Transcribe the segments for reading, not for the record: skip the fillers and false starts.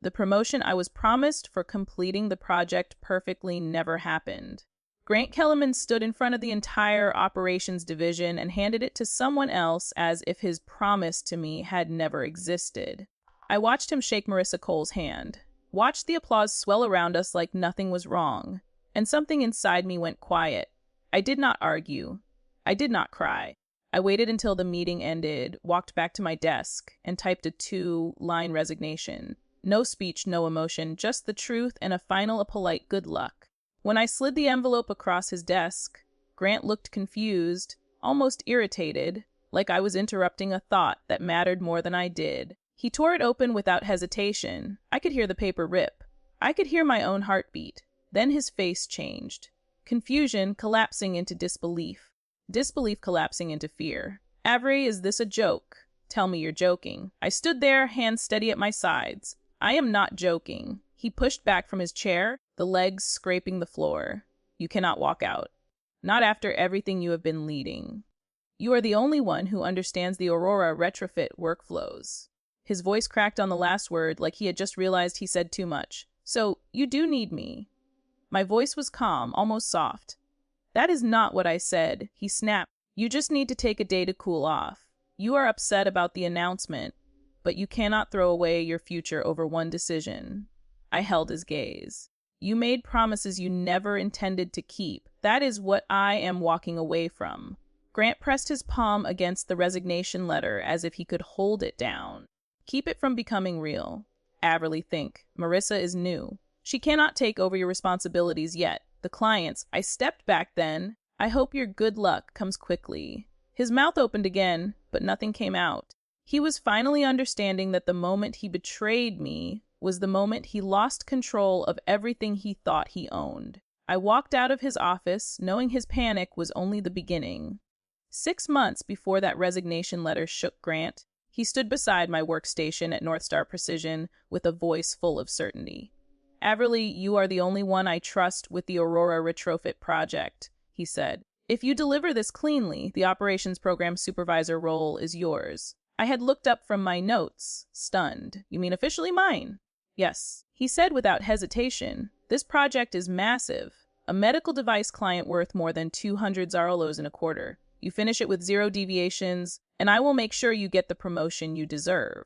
The promotion I was promised for completing the project perfectly never happened. Grant Kellerman stood in front of the entire operations division and handed it to someone else as if his promise to me had never existed. I watched him shake Marissa Cole's hand, watched the applause swell around us like nothing was wrong, and something inside me went quiet. I did not argue. I did not cry. I waited until the meeting ended, walked back to my desk, and typed a 2-line resignation. No speech, no emotion, just the truth and a final polite good luck. When I slid the envelope across his desk, Grant looked confused, almost irritated, like I was interrupting a thought that mattered more than I did. He tore it open without hesitation. I could hear the paper rip. I could hear my own heartbeat. Then his face changed. Confusion collapsing into disbelief. Disbelief collapsing into fear. Avery, is this a joke? Tell me you're joking. I stood there, hands steady at my sides. I am not joking. He pushed back from his chair, the legs scraping the floor. You cannot walk out. Not after everything you have been leading. You are the only one who understands the Aurora retrofit workflows. His voice cracked on the last word like he had just realized he said too much. So, you do need me. My voice was calm, almost soft. That is not what I said, he snapped. You just need to take a day to cool off. You are upset about the announcement, but you cannot throw away your future over one decision. I held his gaze. You made promises you never intended to keep. That is what I am walking away from. Grant pressed his palm against the resignation letter as if he could hold it down. Keep it from becoming real. Averly, think. Marissa is new. She cannot take over your responsibilities yet. The clients. I stepped back then. I hope your good luck comes quickly. His mouth opened again, but nothing came out. He was finally understanding that the moment he betrayed me was the moment he lost control of everything he thought he owned. I walked out of his office, knowing his panic was only the beginning. 6 months before that resignation letter shook Grant, he stood beside my workstation at North Star Precision with a voice full of certainty. Averly, you are the only one I trust with the Aurora retrofit project, he said. If you deliver this cleanly, the operations program supervisor role is yours. I had looked up from my notes, stunned. You mean officially mine? Yes, he said without hesitation. This project is massive. A medical device client worth more than 200 Zarolos in a quarter. You finish it with 0 deviations, and I will make sure you get the promotion you deserve.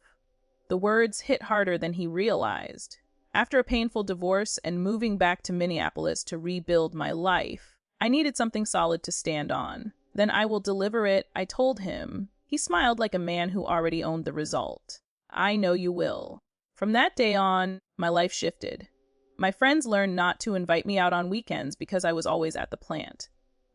The words hit harder than he realized. After a painful divorce and moving back to Minneapolis to rebuild my life, I needed something solid to stand on. Then I will deliver it, I told him. He smiled like a man who already owned the result. I know you will. From that day on, my life shifted. My friends learned not to invite me out on weekends because I was always at the plant.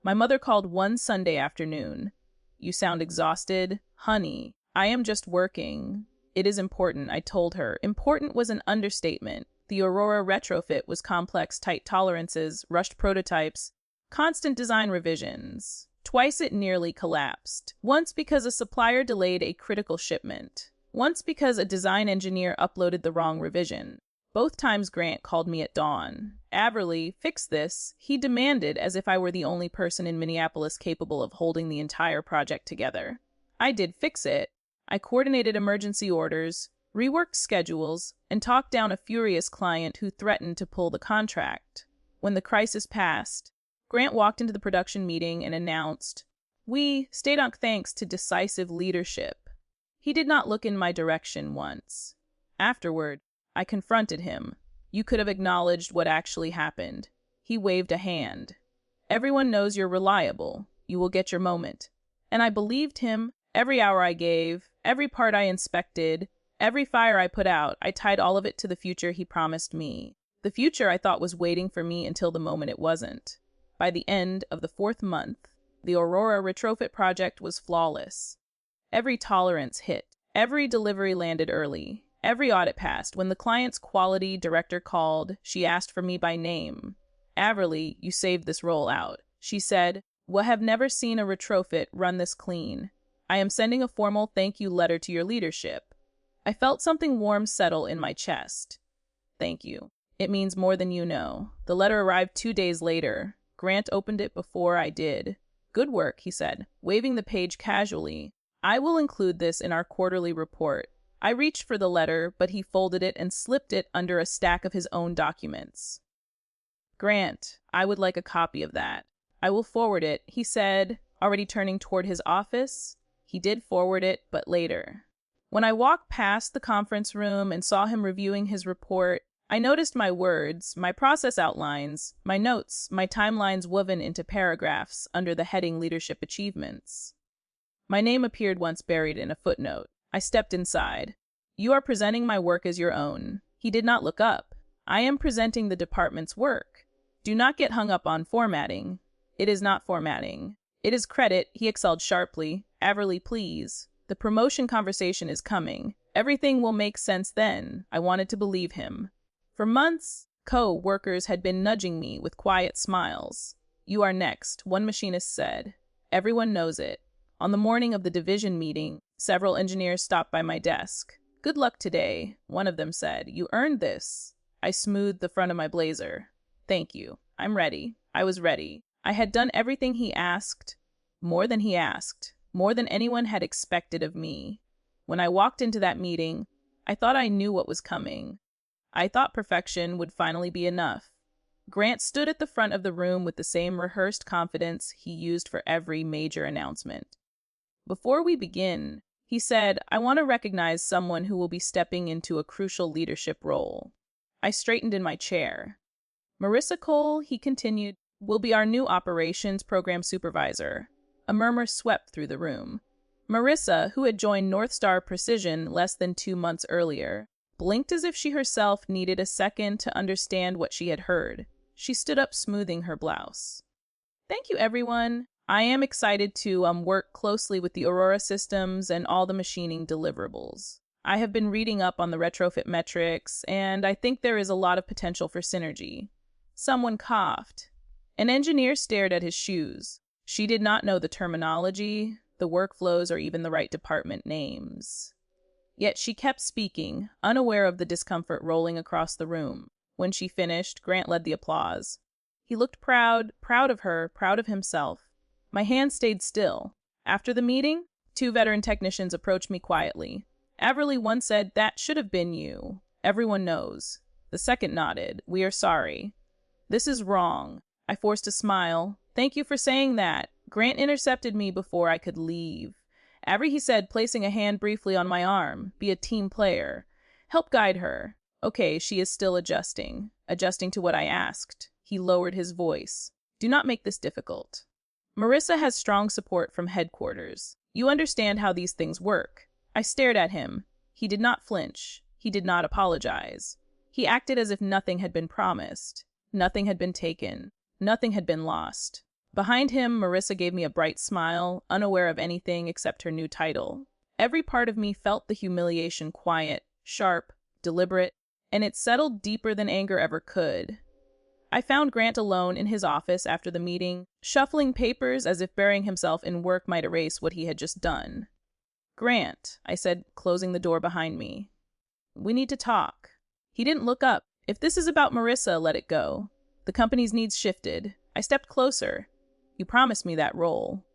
My mother called one Sunday afternoon. You sound exhausted. Honey, I am just working. It is important, I told her. Important was an understatement. The Aurora retrofit was complex, tight tolerances, rushed prototypes, constant design revisions. Twice it nearly collapsed. Once because a supplier delayed a critical shipment. Once because a design engineer uploaded the wrong revision. Both times Grant called me at dawn. Averly, fix this, he demanded as if I were the only person in Minneapolis capable of holding the entire project together. I did fix it. I coordinated emergency orders, reworked schedules, and talked down a furious client who threatened to pull the contract. When the crisis passed, Grant walked into the production meeting and announced, "We stayed on thanks to decisive leadership." He did not look in my direction once. Afterward, I confronted him. You could have acknowledged what actually happened. He waved a hand. Everyone knows you're reliable. You will get your moment. And I believed him. Every hour I gave, every part I inspected, every fire I put out, I tied all of it to the future he promised me. The future I thought was waiting for me until the moment it wasn't. By the end of the 4th month, the Aurora retrofit project was flawless. Every tolerance hit. Every delivery landed early. Every audit passed. When the client's quality director called, she asked for me by name. Averly, you saved this roll out. She said, "We have never seen a retrofit run this clean. I am sending a formal thank you letter to your leadership." I felt something warm settle in my chest. Thank you. It means more than you know. The letter arrived 2 days later. Grant opened it before I did. Good work, he said, waving the page casually. I will include this in our quarterly report. I reached for the letter, but he folded it and slipped it under a stack of his own documents. Grant, I would like a copy of that. I will forward it, he said, already turning toward his office. He did forward it, but later. When I walked past the conference room and saw him reviewing his report, I noticed my words, my process outlines, my notes, my timelines woven into paragraphs under the heading Leadership Achievements. My name appeared once buried in a footnote. I stepped inside. You are presenting my work as your own. He did not look up. I am presenting the department's work. Do not get hung up on formatting. It is not formatting. It is credit, he excelled sharply. Averly, please. The promotion conversation is coming. Everything will make sense then. I wanted to believe him. For months, co-workers had been nudging me with quiet smiles. You are next, one machinist said. Everyone knows it. On the morning of the division meeting, several engineers stopped by my desk. Good luck today, one of them said. You earned this. I smoothed the front of my blazer. Thank you. I'm ready. I was ready. I had done everything he asked, more than he asked, more than anyone had expected of me. When I walked into that meeting, I thought I knew what was coming. I thought perfection would finally be enough. Grant stood at the front of the room with the same rehearsed confidence he used for every major announcement. Before we begin, he said, I want to recognize someone who will be stepping into a crucial leadership role. I straightened in my chair. Marissa Cole, he continued, will be our new operations program supervisor. A murmur swept through the room. Marissa, who had joined North Star Precision less than 2 months earlier, blinked as if she herself needed a second to understand what she had heard. She stood up, smoothing her blouse. Thank you, everyone. I am excited to work closely with the Aurora systems and all the machining deliverables. I have been reading up on the retrofit metrics, and I think there is a lot of potential for synergy. Someone coughed. An engineer stared at his shoes. She did not know the terminology, the workflows, or even the right department names. Yet she kept speaking, unaware of the discomfort rolling across the room. When she finished, Grant led the applause. He looked proud of her, proud of himself. My hand stayed still. After the meeting, 2 veteran technicians approached me quietly. Averly, one said, that should have been you. Everyone knows. The second nodded. We are sorry. This is wrong. I forced a smile. Thank you for saying that. Grant intercepted me before I could leave. Avery, he said, placing a hand briefly on my arm. Be a team player. Help guide her. Okay, she is still adjusting to what I asked. He lowered his voice. Do not make this difficult. Marissa has strong support from headquarters. You understand how these things work. I stared at him. He did not flinch. He did not apologize. He acted as if nothing had been promised. Nothing had been taken. Nothing had been lost. Behind him, Marissa gave me a bright smile, unaware of anything except her new title. Every part of me felt the humiliation quiet, sharp, deliberate, and it settled deeper than anger ever could. I found Grant alone in his office after the meeting, shuffling papers as if burying himself in work might erase what he had just done. Grant, I said, closing the door behind me. We need to talk. He didn't look up. If this is about Marissa, let it go. The company's needs shifted. I stepped closer. You promised me that role.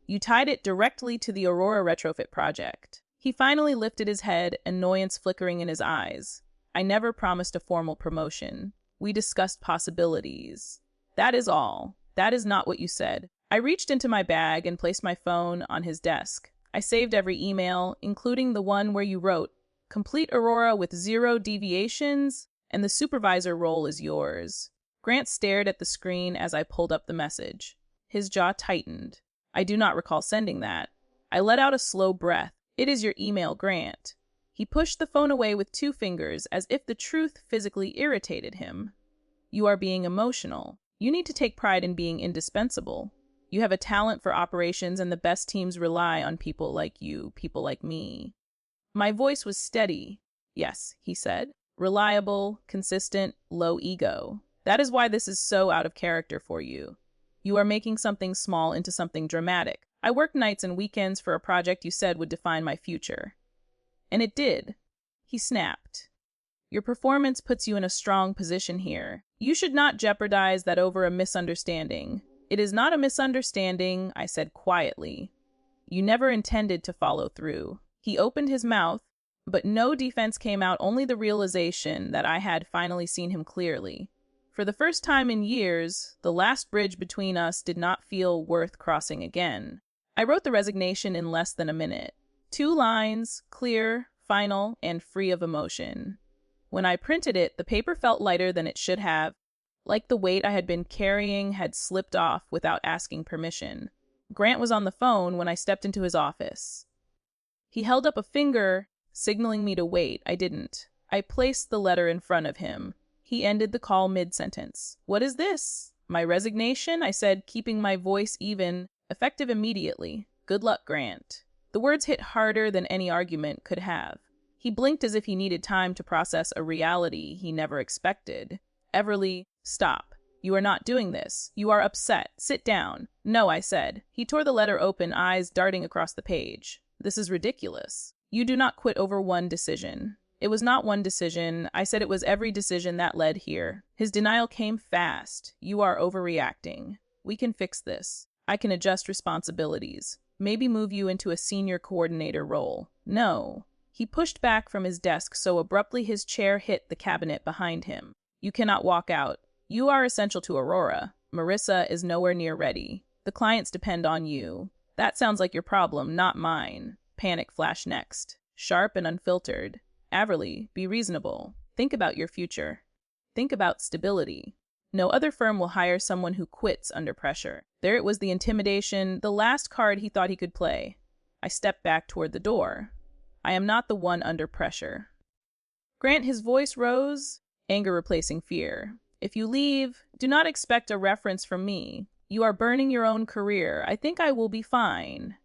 You tied it directly to the Aurora retrofit project. He finally lifted his head, annoyance flickering in his eyes. I never promised a formal promotion. We discussed possibilities. That is all. That is not what you said. I reached into my bag and placed my phone on his desk. I saved every email, including the one where you wrote, "Complete Aurora with 0 deviations, and the supervisor role is yours." Grant stared at the screen as I pulled up the message. His jaw tightened. I do not recall sending that. I let out a slow breath. It is your email, Grant. He pushed the phone away with 2 fingers as if the truth physically irritated him. You are being emotional. You need to take pride in being indispensable. You have a talent for operations, and the best teams rely on people like you, people like me. My voice was steady. Yes, he said. Reliable, consistent, low ego. That is why this is so out of character for you. You are making something small into something dramatic. I worked nights and weekends for a project you said would define my future. And it did. He snapped. Your performance puts you in a strong position here. You should not jeopardize that over a misunderstanding. It is not a misunderstanding, I said quietly. You never intended to follow through. He opened his mouth, But no defense came out, only the realization that I had finally seen him clearly. For the first time in years, the last bridge between us did not feel worth crossing again. I wrote the resignation in less than a minute. 2 lines, clear, final, and free of emotion. When I printed it, the paper felt lighter than it should have, like the weight I had been carrying had slipped off without asking permission. Grant was on the phone when I stepped into his office. He held up a finger, signaling me to wait. I didn't. I placed the letter in front of him. He ended the call mid-sentence. "What is this?" "My resignation," I said, keeping my voice even, effective immediately. "Good luck, Grant." The words hit harder than any argument could have. He blinked as if he needed time to process a reality he never expected. "Everly, stop. You are not doing this. You are upset. Sit down." "No," I said. He tore the letter open, eyes darting across the page. "This is ridiculous. You do not quit over one decision." "It was not one decision. I said it was every decision that led here." His denial came fast. "You are overreacting. We can fix this. I can adjust responsibilities. Maybe move you into a senior coordinator role." "No." He pushed back from his desk so abruptly his chair hit the cabinet behind him. "You cannot walk out. You are essential to Aurora. Marissa is nowhere near ready. The clients depend on you." "That sounds like your problem, not mine." Panic flashed next, sharp and unfiltered. "Everly, be reasonable. Think about your future. Think about stability. No other firm will hire someone who quits under pressure." There it was, the intimidation, the last card he thought he could play. I stepped back toward the door. "I am not the one under pressure." "Grant," his voice rose, anger replacing fear. "If you leave, do not expect a reference from me. You are burning your own career. I think I will be fine."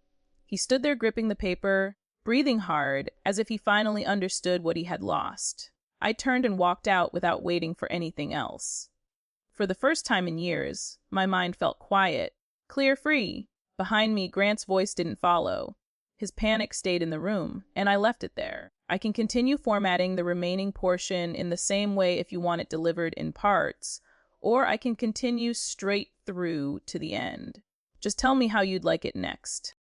He stood there gripping the paper, breathing hard, as if he finally understood what he had lost. I turned and walked out without waiting for anything else. For the first time in years, my mind felt quiet, clear, free. Behind me, Grant's voice didn't follow. His panic stayed in the room, and I left it there. I can continue formatting the remaining portion in the same way if you want it delivered in parts, or I can continue straight through to the end. Just tell me how you'd like it next.